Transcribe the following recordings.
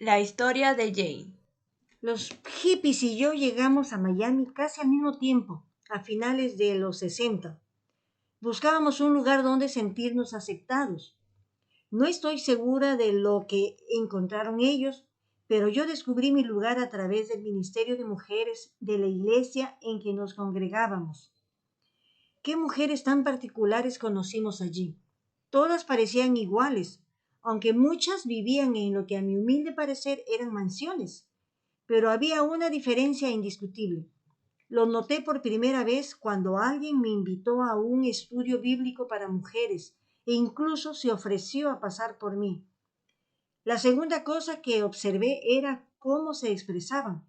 La historia de Jane. Los hippies y yo llegamos a Miami casi al mismo tiempo, a finales de los 60. Buscábamos un lugar donde sentirnos aceptados. No estoy segura de lo que encontraron ellos, pero yo descubrí mi lugar a través del ministerio de mujeres de la iglesia en que nos congregábamos. ¿Qué mujeres tan particulares conocimos allí? Todas parecían iguales, aunque muchas vivían en lo que a mi humilde parecer eran mansiones. Pero había una diferencia indiscutible. Lo noté por primera vez cuando alguien me invitó a un estudio bíblico para mujeres e incluso se ofreció a pasar por mí. La segunda cosa que observé era cómo se expresaban.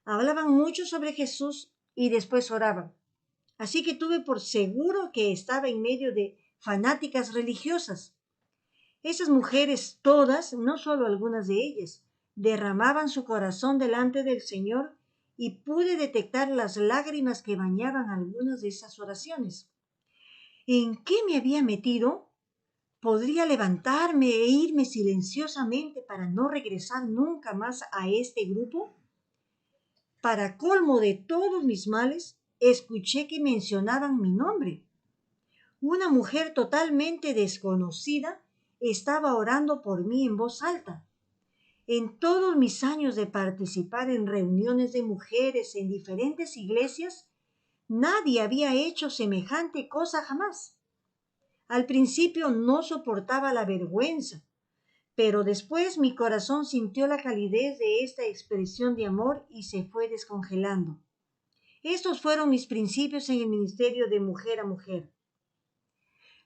Hablaban mucho sobre Jesús y después oraban. Así que tuve por seguro que estaba en medio de fanáticas religiosas. Esas mujeres todas, no solo algunas de ellas, derramaban su corazón delante del Señor y pude detectar las lágrimas que bañaban algunas de esas oraciones. ¿En qué me había metido? ¿Podría levantarme e irme silenciosamente para no regresar nunca más a este grupo? Para colmo de todos mis males, escuché que mencionaban mi nombre. Una mujer totalmente desconocida estaba orando por mí en voz alta. En todos mis años de participar en reuniones de mujeres en diferentes iglesias, nadie había hecho semejante cosa jamás. Al principio no soportaba la vergüenza, pero después mi corazón sintió la calidez de esta expresión de amor y se fue descongelando. Estos fueron mis principios en el ministerio de mujer a mujer.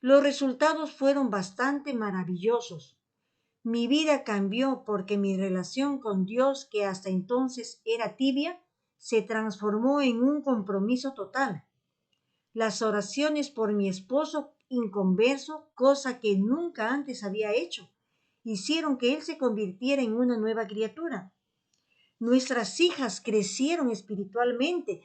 Los resultados fueron bastante maravillosos. Mi vida cambió porque mi relación con Dios, que hasta entonces era tibia, se transformó en un compromiso total. Las oraciones por mi esposo inconverso, cosa que nunca antes había hecho, hicieron que él se convirtiera en una nueva criatura. Nuestras hijas crecieron espiritualmente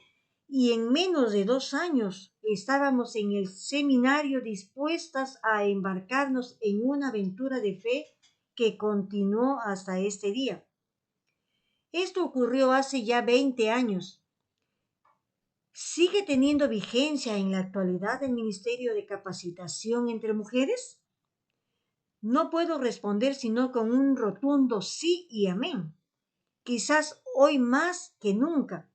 y en menos de 2 años estábamos en el seminario dispuestas a embarcarnos en una aventura de fe que continuó hasta este día. Esto ocurrió hace ya 20 años. ¿Sigue teniendo vigencia en la actualidad el Ministerio de Capacitación entre Mujeres? No puedo responder sino con un rotundo sí y amén. Quizás hoy más que nunca.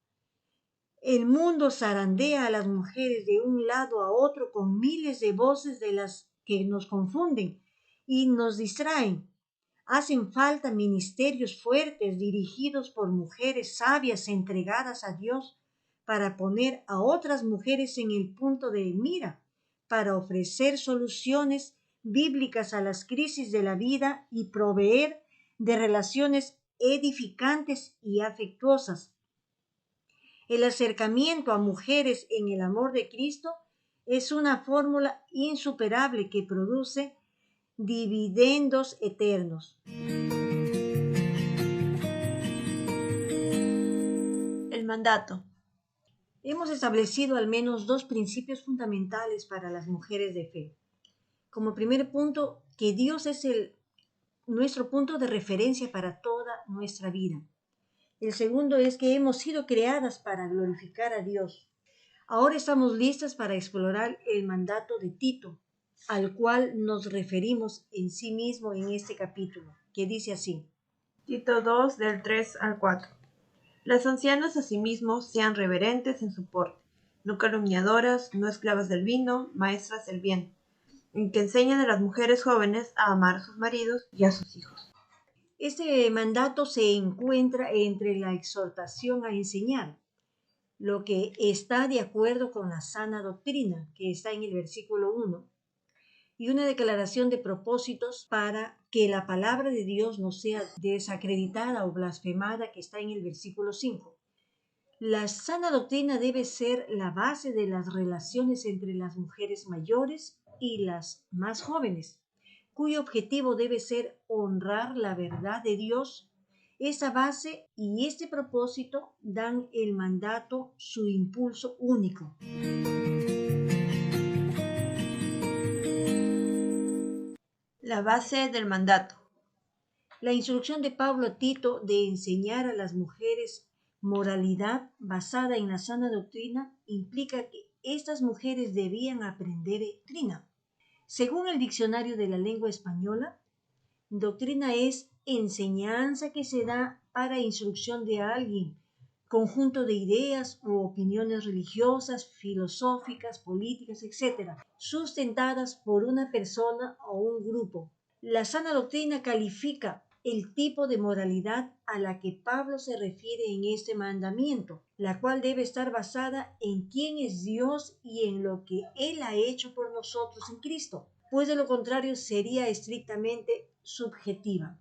El mundo zarandea a las mujeres de un lado a otro con miles de voces de las que nos confunden y nos distraen. Hacen falta ministerios fuertes dirigidos por mujeres sabias entregadas a Dios para poner a otras mujeres en el punto de mira, para ofrecer soluciones bíblicas a las crisis de la vida y proveer de relaciones edificantes y afectuosas. El acercamiento a mujeres en el amor de Cristo es una fórmula insuperable que produce dividendos eternos. El mandato. Hemos establecido al menos 2 principios fundamentales para las mujeres de fe. Como primer punto, que Dios es nuestro punto de referencia para toda nuestra vida. El segundo es que hemos sido creadas para glorificar a Dios. Ahora estamos listas para explorar el mandato de Tito, al cual nos referimos en sí mismo en este capítulo, que dice así. Tito 2 del 3 al 4. Las ancianas asimismo sean reverentes en su porte, no calumniadoras, no esclavas del vino, maestras del bien, en que enseñan a las mujeres jóvenes a amar a sus maridos y a sus hijos. Este mandato se encuentra entre la exhortación a enseñar, lo que está de acuerdo con la sana doctrina, que está en el versículo 1, y una declaración de propósitos para que la palabra de Dios no sea desacreditada o blasfemada, que está en el versículo 5. La sana doctrina debe ser la base de las relaciones entre las mujeres mayores y las más jóvenes, cuyo objetivo debe ser honrar la verdad de Dios. Esa base y este propósito dan el mandato su impulso único. La base del mandato. La instrucción de Pablo a Tito de enseñar a las mujeres moralidad basada en la sana doctrina implica que estas mujeres debían aprender doctrina. Según el diccionario de la lengua española, doctrina es enseñanza que se da para instrucción de alguien, conjunto de ideas u opiniones religiosas, filosóficas, políticas, etc., sustentadas por una persona o un grupo. La sana doctrina califica el tipo de moralidad a la que Pablo se refiere en este mandamiento, la cual debe estar basada en quién es Dios y en lo que Él ha hecho por nosotros en Cristo, pues de lo contrario sería estrictamente subjetiva.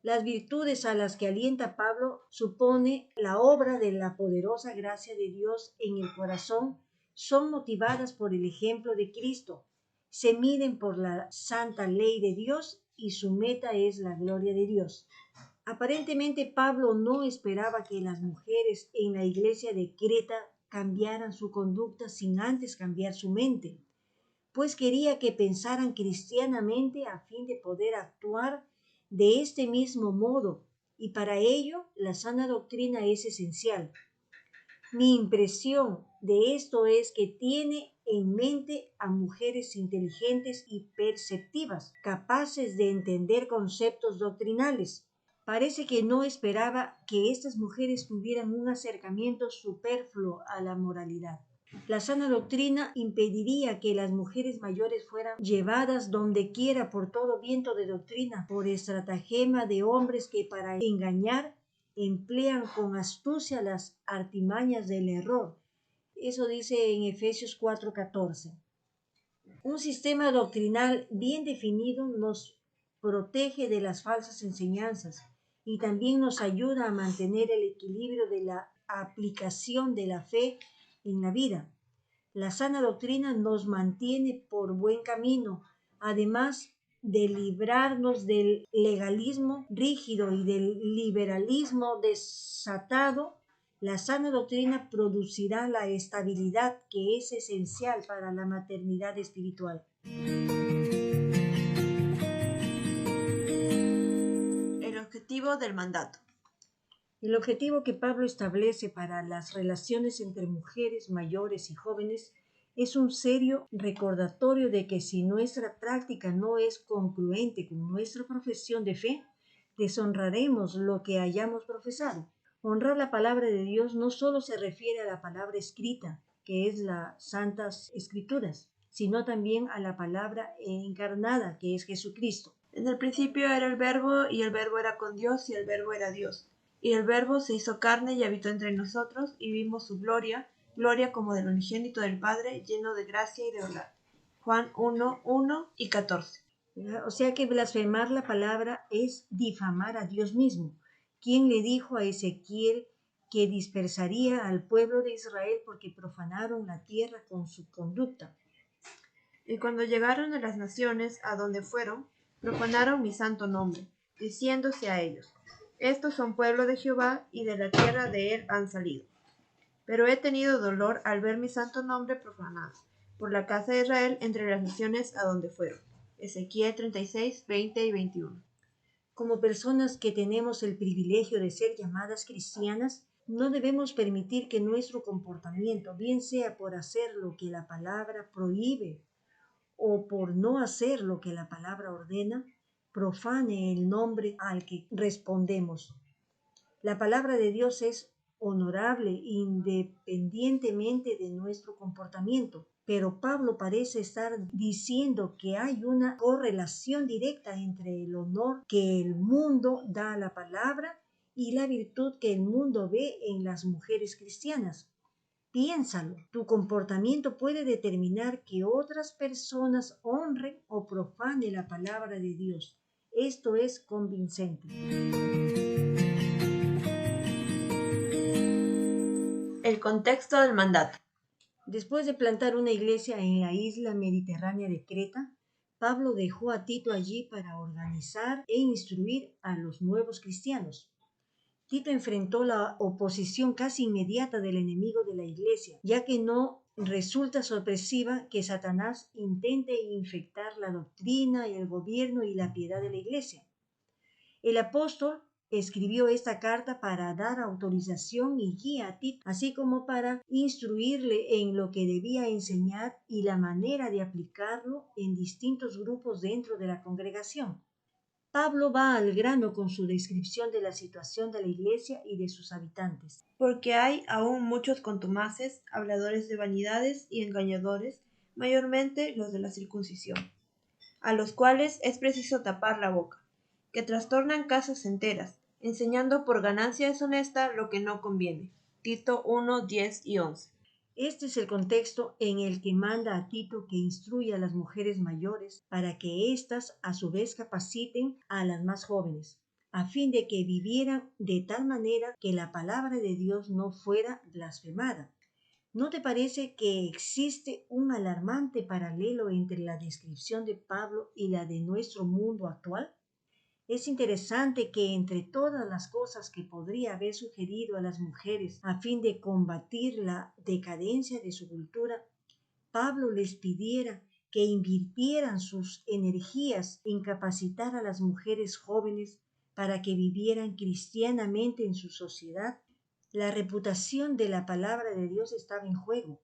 Las virtudes a las que alienta Pablo supone la obra de la poderosa gracia de Dios en el corazón, son motivadas por el ejemplo de Cristo, se miden por la santa ley de Dios y su meta es la gloria de Dios. Aparentemente Pablo no esperaba que las mujeres en la iglesia de Creta cambiaran su conducta sin antes cambiar su mente, pues quería que pensaran cristianamente a fin de poder actuar de este mismo modo, y para ello la sana doctrina es esencial. Mi impresión de esto es que tiene en mente a mujeres inteligentes y perceptivas, capaces de entender conceptos doctrinales. Parece que no esperaba que estas mujeres tuvieran un acercamiento superfluo a la moralidad. La sana doctrina impediría que las mujeres mayores fueran llevadas donde quiera por todo viento de doctrina, por estratagema de hombres que para engañar emplean con astucia las artimañas del error. Eso dice en Efesios 4:14. Un sistema doctrinal bien definido nos protege de las falsas enseñanzas y también nos ayuda a mantener el equilibrio de la aplicación de la fe en la vida. La sana doctrina nos mantiene por buen camino, además de librarnos del legalismo rígido y del liberalismo desatado. La sana doctrina producirá la estabilidad que es esencial para la maternidad espiritual. El objetivo del mandato. El objetivo que Pablo establece para las relaciones entre mujeres mayores y jóvenes es un serio recordatorio de que si nuestra práctica no es congruente con nuestra profesión de fe, deshonraremos lo que hayamos profesado. Honrar la palabra de Dios no solo se refiere a la palabra escrita, que es las Santas Escrituras, sino también a la palabra encarnada, que es Jesucristo. En el principio era el Verbo, y el Verbo era con Dios, y el Verbo era Dios. Y el Verbo se hizo carne y habitó entre nosotros, y vimos su gloria, gloria como del unigénito del Padre, lleno de gracia y de verdad. Juan 1:1 y 14. O sea que blasfemar la palabra es difamar a Dios mismo. ¿Quién le dijo a Ezequiel que dispersaría al pueblo de Israel porque profanaron la tierra con su conducta? Y cuando llegaron a las naciones a donde fueron, profanaron mi santo nombre, diciéndose a ellos: estos son pueblo de Jehová, y de la tierra de él han salido. Pero he tenido dolor al ver mi santo nombre profanado por la casa de Israel entre las naciones a donde fueron. Ezequiel 36, 20 y 21. Como personas que tenemos el privilegio de ser llamadas cristianas, no debemos permitir que nuestro comportamiento, bien sea por hacer lo que la palabra prohíbe o por no hacer lo que la palabra ordena, profane el nombre al que respondemos. La palabra de Dios es honorable independientemente de nuestro comportamiento, pero Pablo parece estar diciendo que hay una correlación directa entre el honor que el mundo da a la palabra y la virtud que el mundo ve en las mujeres cristianas. Piénsalo, tu comportamiento puede determinar que otras personas honren o profanen la palabra de Dios. Esto es convincente. El contexto del mandato. Después de plantar una iglesia en la isla mediterránea de Creta, Pablo dejó a Tito allí para organizar e instruir a los nuevos cristianos. Tito enfrentó la oposición casi inmediata del enemigo de la iglesia, ya que no resulta sorpresiva que Satanás intente infectar la doctrina, el gobierno y la piedad de la iglesia. El apóstol escribió esta carta para dar autorización y guía a Tito, así como para instruirle en lo que debía enseñar y la manera de aplicarlo en distintos grupos dentro de la congregación. Pablo va al grano con su descripción de la situación de la iglesia y de sus habitantes. Porque hay aún muchos contumaces, habladores de vanidades y engañadores, mayormente los de la circuncisión, a los cuales es preciso tapar la boca, que trastornan casas enteras, enseñando por ganancia deshonesta lo que no conviene. Tito 1, 10 y 11. Este es el contexto en el que manda a Tito que instruya a las mujeres mayores para que éstas a su vez capaciten a las más jóvenes, a fin de que vivieran de tal manera que la palabra de Dios no fuera blasfemada. ¿No te parece que existe un alarmante paralelo entre la descripción de Pablo y la de nuestro mundo actual? Es interesante que entre todas las cosas que podría haber sugerido a las mujeres a fin de combatir la decadencia de su cultura, Pablo les pidiera que invirtieran sus energías en capacitar a las mujeres jóvenes para que vivieran cristianamente en su sociedad. La reputación de la palabra de Dios estaba en juego.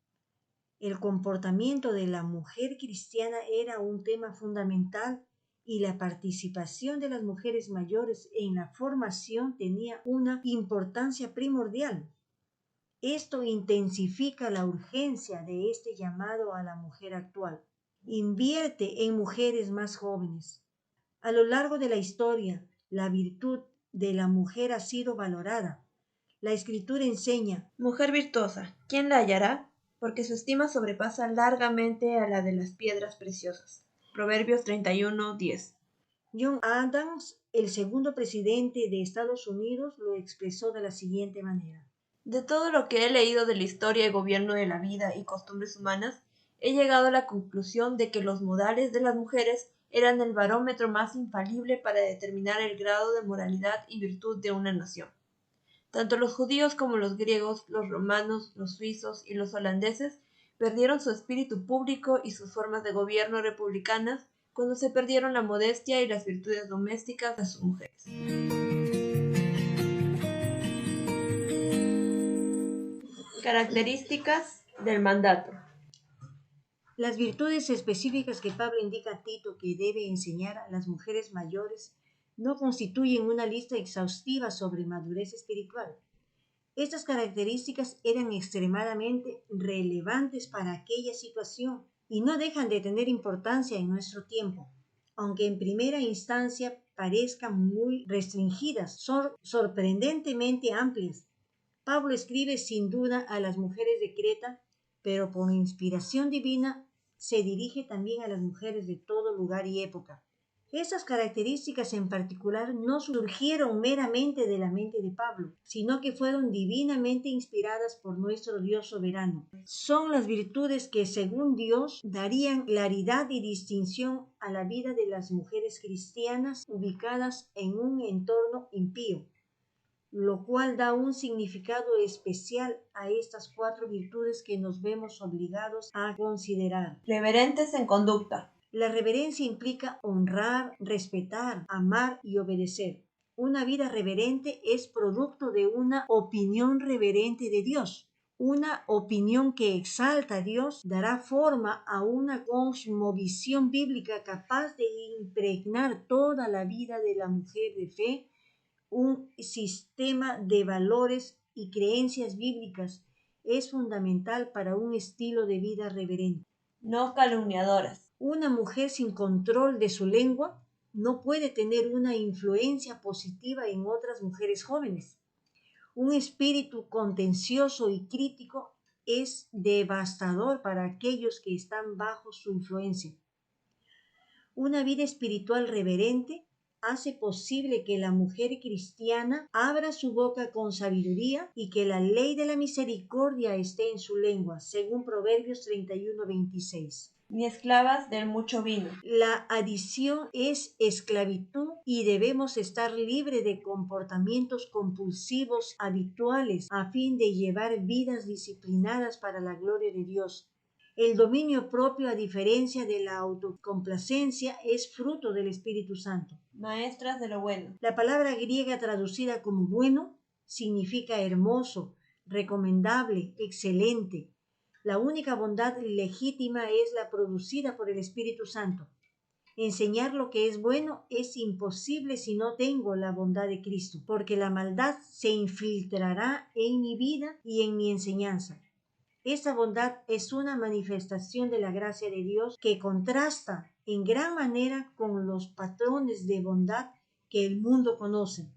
El comportamiento de la mujer cristiana era un tema fundamental y la participación de las mujeres mayores en la formación tenía una importancia primordial. Esto intensifica la urgencia de este llamado a la mujer actual. Invierte en mujeres más jóvenes. A lo largo de la historia, la virtud de la mujer ha sido valorada. La Escritura enseña: Mujer virtuosa, ¿quién la hallará? Porque su estima sobrepasa largamente a la de las piedras preciosas. Proverbios 31, 10. John Adams, el segundo presidente de Estados Unidos, lo expresó de la siguiente manera: De todo lo que he leído de la historia y gobierno de la vida y costumbres humanas, he llegado a la conclusión de que los modales de las mujeres eran el barómetro más infalible para determinar el grado de moralidad y virtud de una nación. Tanto los judíos como los griegos, los romanos, los suizos y los holandeses perdieron su espíritu público y sus formas de gobierno republicanas cuando se perdieron la modestia y las virtudes domésticas de sus mujeres. Características del mandato. las virtudes específicas que Pablo indica a Tito que debe enseñar a las mujeres mayores no constituyen una lista exhaustiva sobre madurez espiritual. Estas características eran extremadamente relevantes para aquella situación y no dejan de tener importancia en nuestro tiempo. Aunque en primera instancia parezcan muy restringidas, son sorprendentemente amplias. Pablo escribe sin duda a las mujeres de Creta, pero por inspiración divina se dirige también a las mujeres de todo lugar y época. Estas características en particular no surgieron meramente de la mente de Pablo, sino que fueron divinamente inspiradas por nuestro Dios soberano. Son las virtudes que, según Dios, darían claridad y distinción a la vida de las mujeres cristianas ubicadas en un entorno impío, lo cual da un significado especial a estas 4 virtudes que nos vemos obligados a considerar. Reverentes en conducta. La reverencia implica honrar, respetar, amar y obedecer. Una vida reverente es producto de una opinión reverente de Dios. Una opinión que exalta a Dios dará forma a una cosmovisión bíblica capaz de impregnar toda la vida de la mujer de fe, un sistema de valores y creencias bíblicas es fundamental para un estilo de vida reverente. No calumniadoras. Una mujer sin control de su lengua no puede tener una influencia positiva en otras mujeres jóvenes. Un espíritu contencioso y crítico es devastador para aquellos que están bajo su influencia. Una vida espiritual reverente hace posible que la mujer cristiana abra su boca con sabiduría y que la ley de la misericordia esté en su lengua, según Proverbios 31:26. Ni esclavas del mucho vino. La adición es esclavitud y debemos estar libres de comportamientos compulsivos habituales a fin de llevar vidas disciplinadas para la gloria de Dios. El dominio propio, a diferencia de la autocomplacencia, es fruto del Espíritu Santo. maestras de lo bueno. La palabra griega traducida como bueno significa hermoso, recomendable, excelente. La única bondad legítima es la producida por el Espíritu Santo. Enseñar lo que es bueno es imposible si no tengo la bondad de Cristo, porque la maldad se infiltrará en mi vida y en mi enseñanza. Esta bondad es una manifestación de la gracia de Dios que contrasta en gran manera con los patrones de bondad que el mundo conoce.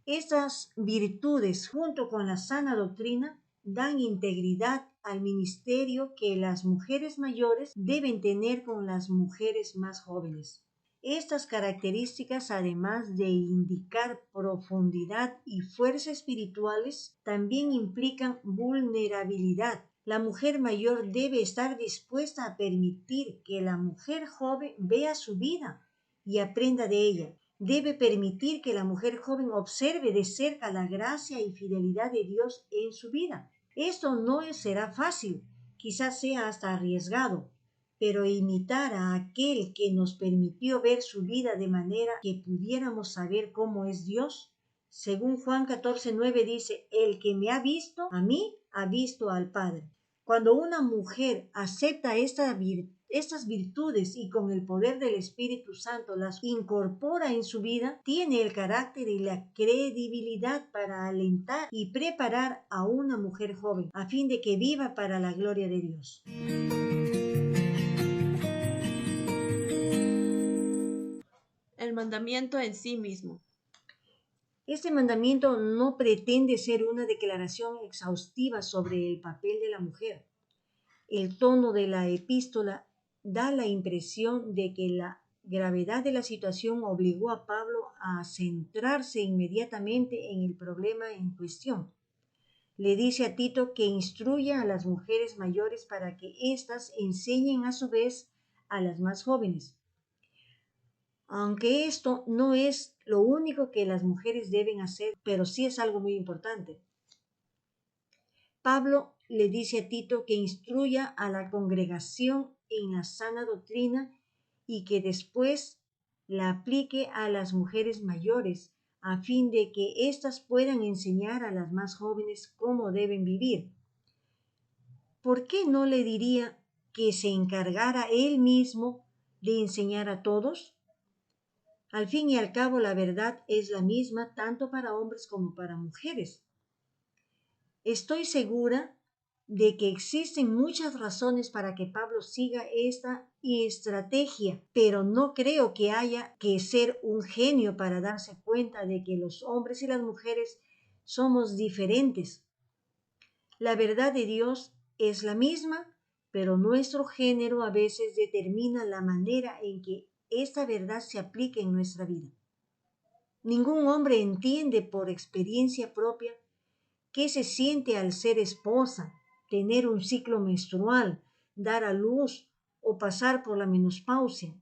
Estas virtudes, junto con la sana doctrina, dan integridad al ministerio que las mujeres mayores deben tener con las mujeres más jóvenes. Estas características, además de indicar profundidad y fuerza espirituales, también implican vulnerabilidad. La mujer mayor debe estar dispuesta a permitir que la mujer joven vea su vida y aprenda de ella. Debe permitir que la mujer joven observe de cerca la gracia y fidelidad de Dios en su vida. Esto no será fácil, quizás sea hasta arriesgado, pero imitar a aquel que nos permitió ver su vida de manera que pudiéramos saber cómo es Dios. Según Juan 14:9 dice, el que me ha visto a mí, ha visto al Padre. Cuando una mujer acepta estas virtudes y con el poder del Espíritu Santo las incorpora en su vida, tiene el carácter y la credibilidad para alentar y preparar a una mujer joven a fin de que viva para la gloria de Dios. El mandamiento en sí mismo. Este mandamiento no pretende ser una declaración exhaustiva sobre el papel de la mujer. El tono de la epístola da la impresión de que la gravedad de la situación obligó a Pablo a centrarse inmediatamente en el problema en cuestión. Le dice a Tito que instruya a las mujeres mayores para que éstas enseñen a su vez a las más jóvenes. Aunque esto no es lo único que las mujeres deben hacer, pero sí es algo muy importante. Pablo le dice a Tito que instruya a la congregación en la sana doctrina y que después la aplique a las mujeres mayores, a fin de que éstas puedan enseñar a las más jóvenes cómo deben vivir. ¿Por qué no le diría que se encargara él mismo de enseñar a todos? Al fin y al cabo, la verdad es la misma tanto para hombres como para mujeres. Estoy segura de que existen muchas razones para que Pablo siga esta estrategia, pero no creo que haya que ser un genio para darse cuenta de que los hombres y las mujeres somos diferentes. La verdad de Dios es la misma, pero nuestro género a veces determina la manera en que esta verdad se aplica en nuestra vida. Ningún hombre entiende por experiencia propia qué se siente al ser esposa, tener un ciclo menstrual, dar a luz o pasar por la menopausia.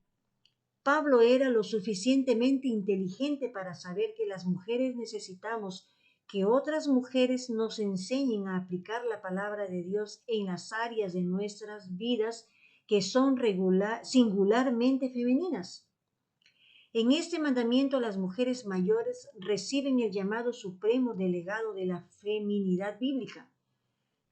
Pablo era lo suficientemente inteligente para saber que las mujeres necesitamos que otras mujeres nos enseñen a aplicar la palabra de Dios en las áreas de nuestras vidas que son singularmente femeninas. En este mandamiento las mujeres mayores reciben el llamado supremo delegado de la feminidad bíblica,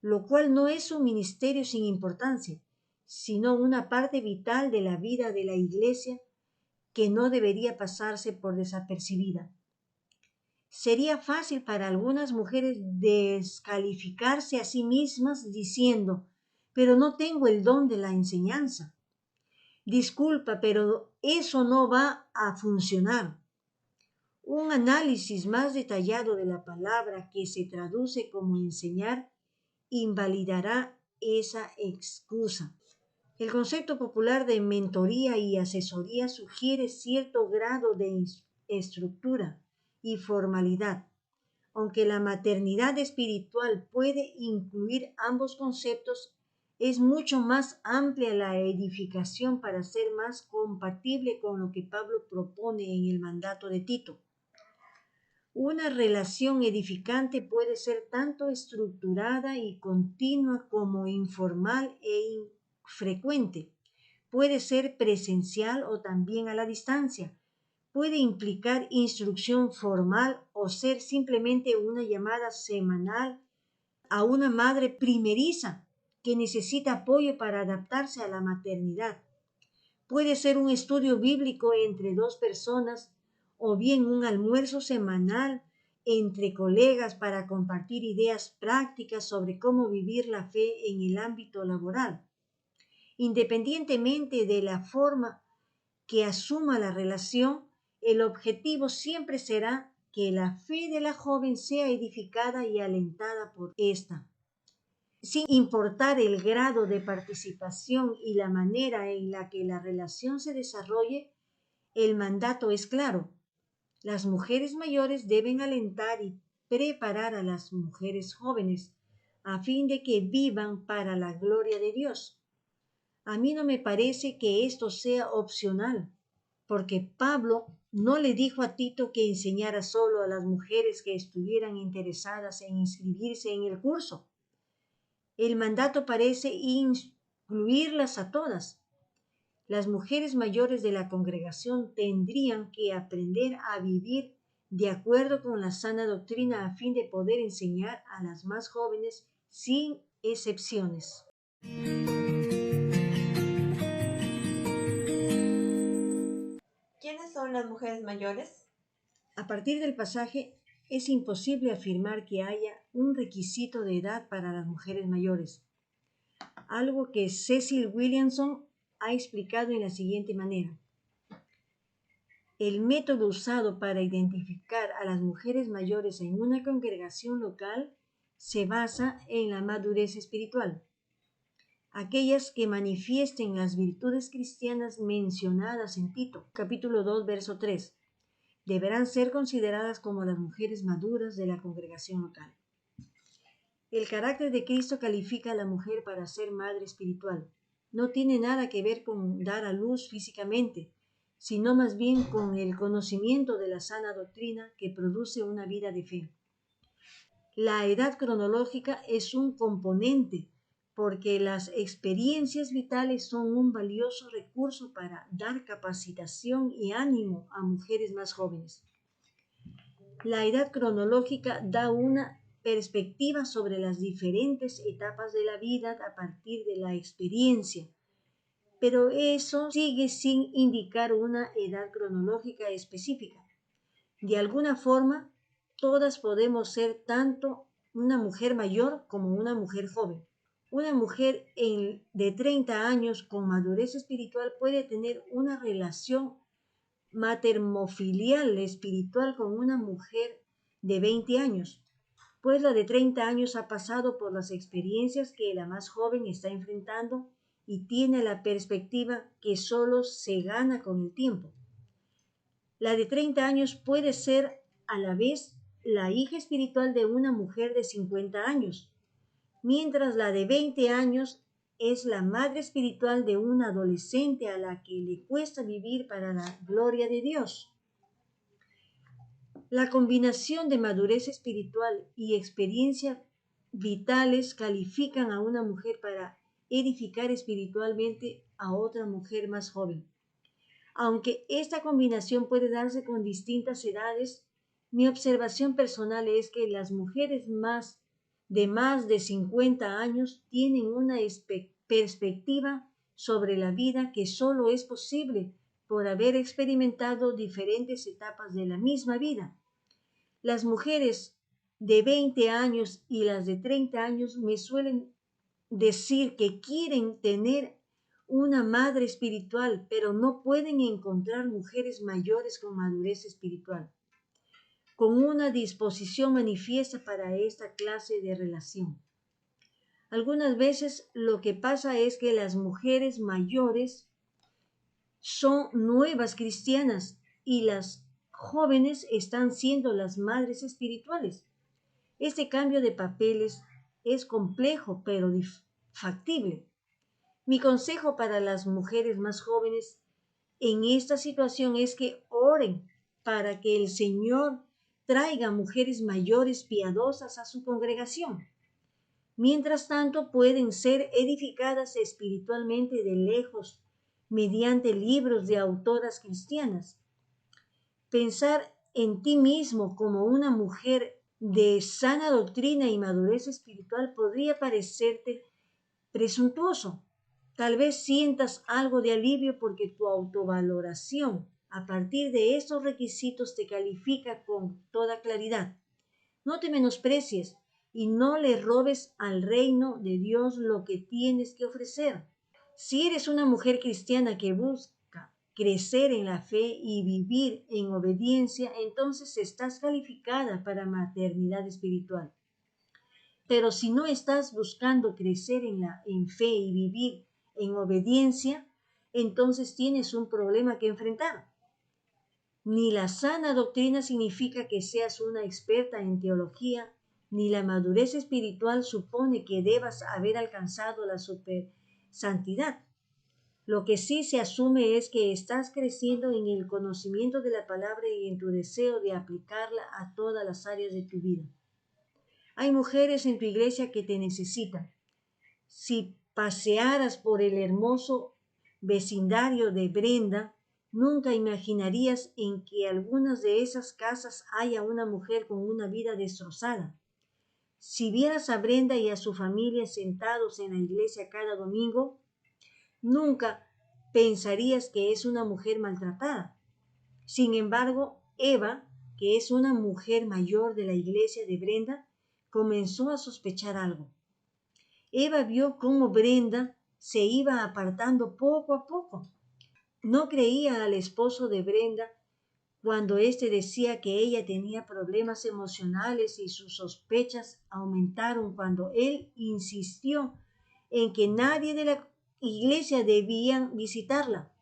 lo cual no es un ministerio sin importancia, sino una parte vital de la vida de la Iglesia que no debería pasarse por desapercibida. Sería fácil para algunas mujeres descalificarse a sí mismas diciendo, pero no tengo el don de la enseñanza. Disculpa, pero eso no va a funcionar. Un análisis más detallado de la palabra que se traduce como enseñar invalidará esa excusa. El concepto popular de mentoría y asesoría sugiere cierto grado de estructura y formalidad. Aunque la maternidad espiritual puede incluir ambos conceptos, es mucho más amplia la edificación para ser más compatible con lo que Pablo propone en el mandato de Tito. Una relación edificante puede ser tanto estructurada y continua como informal e infrecuente. Puede ser presencial o también a la distancia. puede implicar instrucción formal o ser simplemente una llamada semanal a una madre primeriza que necesita apoyo para adaptarse a la maternidad. Puede ser un estudio bíblico entre dos personas o bien un almuerzo semanal entre colegas para compartir ideas prácticas sobre cómo vivir la fe en el ámbito laboral. Independientemente de la forma que asuma la relación, el objetivo siempre será que la fe de la joven sea edificada y alentada por ésta. Sin importar el grado de participación y la manera en la que la relación se desarrolle, el mandato es claro. Las mujeres mayores deben alentar y preparar a las mujeres jóvenes a fin de que vivan para la gloria de Dios. A mí no me parece que esto sea opcional, porque Pablo no le dijo a Tito que enseñara solo a las mujeres que estuvieran interesadas en inscribirse en el curso. El mandato parece incluirlas a todas. Las mujeres mayores de la congregación tendrían que aprender a vivir de acuerdo con la sana doctrina a fin de poder enseñar a las más jóvenes sin excepciones. ¿Quiénes son las mujeres mayores? A partir del pasaje, es imposible afirmar que haya un requisito de edad para las mujeres mayores, algo que Cecil Williamson ha explicado en la siguiente manera. El método usado para identificar a las mujeres mayores en una congregación local se basa en la madurez espiritual. Aquellas que manifiesten las virtudes cristianas mencionadas en Tito, capítulo 2, verso 3, deberán ser consideradas como las mujeres maduras de la congregación local. El carácter de Cristo califica a la mujer para ser madre espiritual. No tiene nada que ver con dar a luz físicamente, sino más bien con el conocimiento de la sana doctrina que produce una vida de fe. La edad cronológica es un componente porque las experiencias vitales son un valioso recurso para dar capacitación y ánimo a mujeres más jóvenes. La edad cronológica da una perspectiva sobre las diferentes etapas de la vida a partir de la experiencia, pero eso sigue sin indicar una edad cronológica específica. De alguna forma, todas podemos ser tanto una mujer mayor como una mujer joven. Una mujer de 30 años con madurez espiritual puede tener una relación matermofilial espiritual con una mujer de 20 años, pues la de 30 años ha pasado por las experiencias que la más joven está enfrentando y tiene la perspectiva que solo se gana con el tiempo. La de 30 años puede ser a la vez la hija espiritual de una mujer de 50 años, mientras la de 20 años es la madre espiritual de un adolescente a la que le cuesta vivir para la gloria de Dios. La combinación de madurez espiritual y experiencias vitales califican a una mujer para edificar espiritualmente a otra mujer más joven. Aunque esta combinación puede darse con distintas edades, mi observación personal es que las mujeres más de 50 años tienen una perspectiva sobre la vida que solo es posible por haber experimentado diferentes etapas de la misma vida. Las mujeres de 20 años y las de 30 años me suelen decir que quieren tener una madre espiritual, pero no pueden encontrar mujeres mayores con madurez espiritual, con una disposición manifiesta para esta clase de relación. Algunas veces lo que pasa es que las mujeres mayores son nuevas cristianas y las jóvenes están siendo las madres espirituales. Este cambio de papeles es complejo, pero factible. Mi consejo para las mujeres más jóvenes en esta situación es que oren para que el Señor traiga mujeres mayores piadosas a su congregación. Mientras tanto, pueden ser edificadas espiritualmente de lejos mediante libros de autoras cristianas. Pensar en ti mismo como una mujer de sana doctrina y madurez espiritual podría parecerte presuntuoso. Tal vez sientas algo de alivio porque tu autovaloración a partir de estos requisitos te califica con toda claridad. No te menosprecies y no le robes al reino de Dios lo que tienes que ofrecer. Si eres una mujer cristiana que busca crecer en la fe y vivir en obediencia, entonces estás calificada para maternidad espiritual. Pero si no estás buscando crecer en fe y vivir en obediencia, entonces tienes un problema que enfrentar. Ni la sana doctrina significa que seas una experta en teología, ni la madurez espiritual supone que debas haber alcanzado la super santidad. Lo que sí se asume es que estás creciendo en el conocimiento de la palabra y en tu deseo de aplicarla a todas las áreas de tu vida. Hay mujeres en tu iglesia que te necesitan. Si pasearas por el hermoso vecindario de Brenda, nunca imaginarías en que algunas de esas casas haya una mujer con una vida destrozada. Si vieras a Brenda y a su familia sentados en la iglesia cada domingo, nunca pensarías que es una mujer maltratada. Sin embargo, Eva, que es una mujer mayor de la iglesia de Brenda, comenzó a sospechar algo. Eva vio cómo Brenda se iba apartando poco a poco. No creía al esposo de Brenda cuando éste decía que ella tenía problemas emocionales y sus sospechas aumentaron cuando él insistió en que nadie de la iglesia debía visitarla.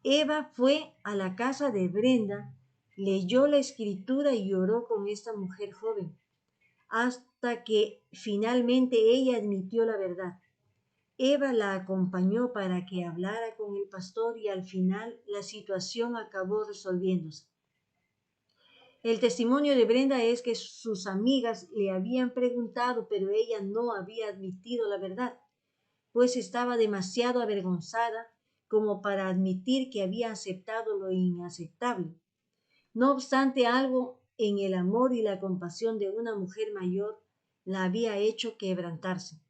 Eva fue a la casa de Brenda, leyó la escritura y oró con esta mujer joven, hasta que finalmente ella admitió la verdad. Eva la acompañó para que hablara con el pastor y al final la situación acabó resolviéndose. El testimonio de Brenda es que sus amigas le habían preguntado, pero ella no había admitido la verdad, pues estaba demasiado avergonzada como para admitir que había aceptado lo inaceptable. No obstante, algo en el amor y la compasión de una mujer mayor la había hecho quebrantarse.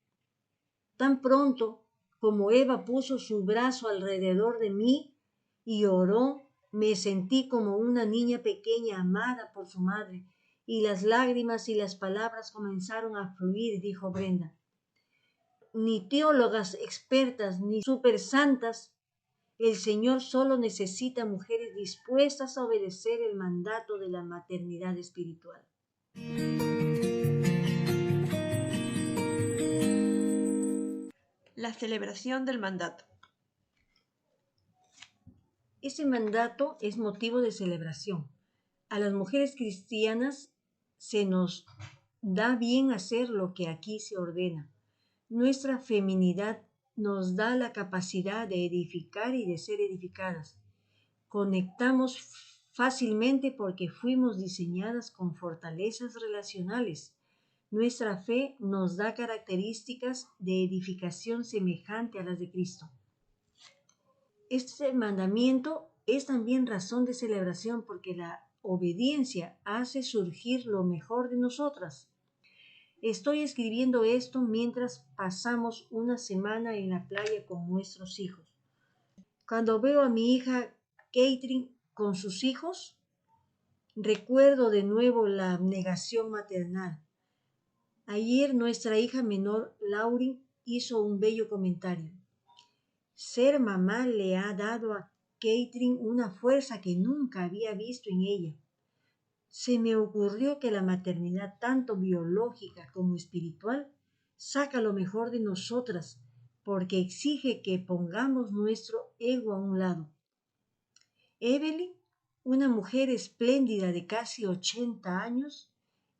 Tan pronto como Eva puso su brazo alrededor de mí y oró, me sentí como una niña pequeña amada por su madre, y las lágrimas y las palabras comenzaron a fluir, dijo Brenda. Ni teólogas expertas ni supersantas, el Señor solo necesita mujeres dispuestas a obedecer el mandato de la maternidad espiritual. La celebración del mandato. Ese mandato es motivo de celebración. A las mujeres cristianas se nos da bien hacer lo que aquí se ordena. Nuestra feminidad nos da la capacidad de edificar y de ser edificadas. Conectamos fácilmente porque fuimos diseñadas con fortalezas relacionales. Nuestra fe nos da características de edificación semejante a las de Cristo. Este mandamiento es también razón de celebración porque la obediencia hace surgir lo mejor de nosotras. Estoy escribiendo esto mientras pasamos una semana en la playa con nuestros hijos. Cuando veo a mi hija Catherine con sus hijos, recuerdo de nuevo la abnegación maternal. Ayer nuestra hija menor, Lauren, hizo un bello comentario. Ser mamá le ha dado a Catherine una fuerza que nunca había visto en ella. Se me ocurrió que la maternidad, tanto biológica como espiritual, saca lo mejor de nosotras, porque exige que pongamos nuestro ego a un lado. Evelyn, una mujer espléndida de casi 80 años,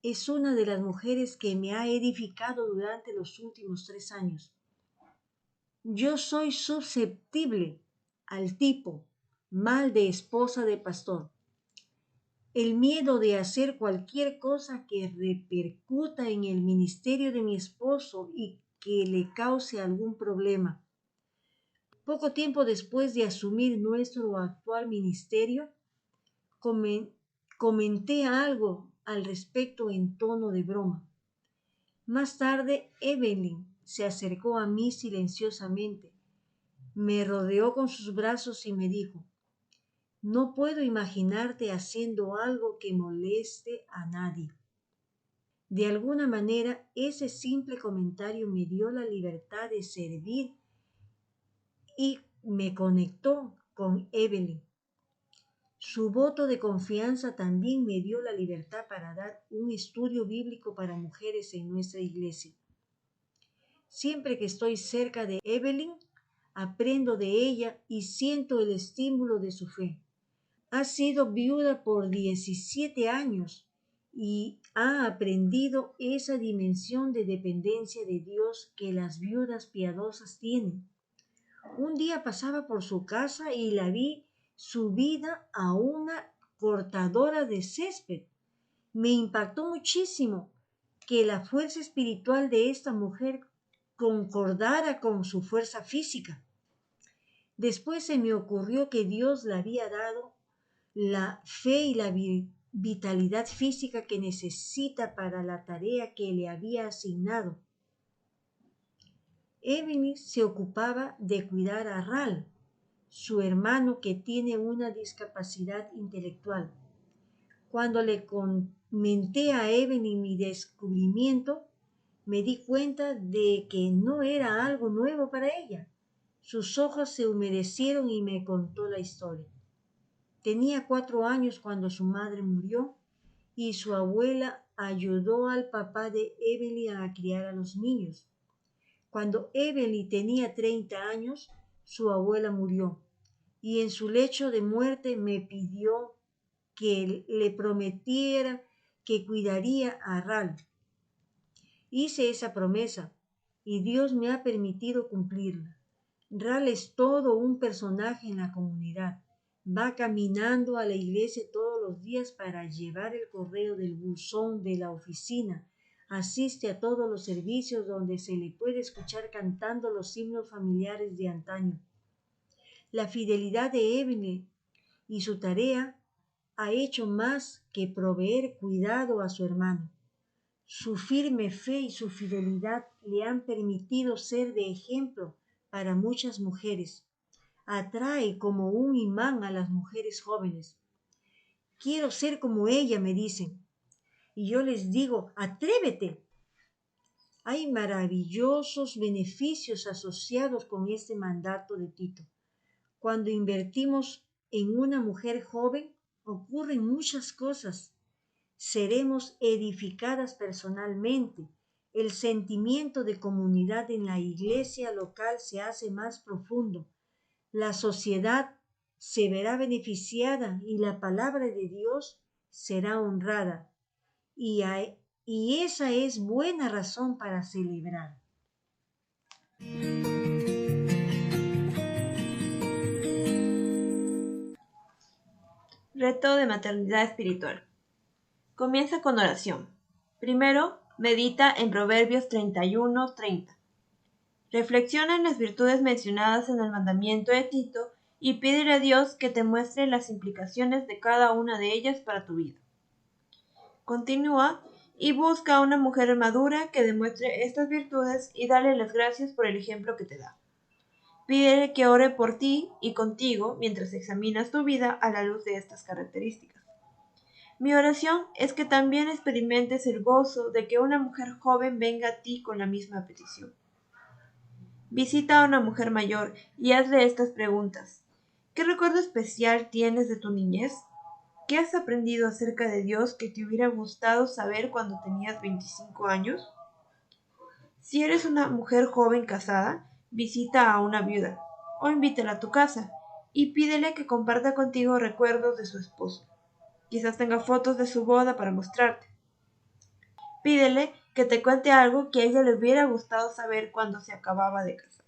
es una de las mujeres que me ha edificado durante los últimos 3 años. Yo soy susceptible al tipo mal de esposa de pastor. El miedo de hacer cualquier cosa que repercuta en el ministerio de mi esposo y que le cause algún problema. Poco tiempo después de asumir nuestro actual ministerio, Comenté algo al respecto en tono de broma. Más tarde, Evelyn se acercó a mí silenciosamente, me rodeó con sus brazos y me dijo: no puedo imaginarte haciendo algo que moleste a nadie. De alguna manera, ese simple comentario me dio la libertad de servir y me conectó con Evelyn. Su voto de confianza también me dio la libertad para dar un estudio bíblico para mujeres en nuestra iglesia. Siempre que estoy cerca de Evelyn, aprendo de ella y siento el estímulo de su fe. Ha sido viuda por 17 años y ha aprendido esa dimensión de dependencia de Dios que las viudas piadosas tienen. Un día pasaba por su casa y la vi subida a una cortadora de césped. Me impactó muchísimo que la fuerza espiritual de esta mujer concordara con su fuerza física. Después se me ocurrió que Dios le había dado la fe y la vitalidad física que necesita para la tarea que le había asignado. Evelyn se ocupaba de cuidar a Ral, su hermano que tiene una discapacidad intelectual. Cuando le comenté a Evelyn mi descubrimiento, me di cuenta de que no era algo nuevo para ella. Sus ojos se humedecieron y me contó la historia. Tenía 4 años cuando su madre murió y su abuela ayudó al papá de Evelyn a criar a los niños. Cuando Evelyn tenía 30 años, su abuela murió y en su lecho de muerte me pidió que le prometiera que cuidaría a Ral. Hice esa promesa y Dios me ha permitido cumplirla. Ral es todo un personaje en la comunidad. Va caminando a la iglesia todos los días para llevar el correo del buzón de la oficina. Asiste a todos los servicios donde se le puede escuchar cantando los himnos familiares de antaño. La fidelidad de Evelyn y su tarea ha hecho más que proveer cuidado a su hermano. Su firme fe y su fidelidad le han permitido ser de ejemplo para muchas mujeres. Atrae como un imán a las mujeres jóvenes. Quiero ser como ella, me dicen. Y yo les digo, atrévete. Hay maravillosos beneficios asociados con este mandato de Tito. Cuando invertimos en una mujer joven, ocurren muchas cosas. Seremos edificadas personalmente. El sentimiento de comunidad en la iglesia local se hace más profundo. La sociedad se verá beneficiada y la palabra de Dios será honrada. Y esa es buena razón para celebrar. Reto de maternidad espiritual. Comienza con oración. Primero, medita en Proverbios 31:30. Reflexiona en las virtudes mencionadas en el mandamiento de Tito y pídele a Dios que te muestre las implicaciones de cada una de ellas para tu vida. Continúa y busca a una mujer madura que demuestre estas virtudes y dale las gracias por el ejemplo que te da. Pídele que ore por ti y contigo mientras examinas tu vida a la luz de estas características. Mi oración es que también experimentes el gozo de que una mujer joven venga a ti con la misma petición. Visita a una mujer mayor y hazle estas preguntas. ¿Qué recuerdo especial tienes de tu niñez? ¿Qué has aprendido acerca de Dios que te hubiera gustado saber cuando tenías 25 años? Si eres una mujer joven casada, visita a una viuda o invítala a tu casa y pídele que comparta contigo recuerdos de su esposo. Quizás tenga fotos de su boda para mostrarte. Pídele que te cuente algo que a ella le hubiera gustado saber cuando se acababa de casar.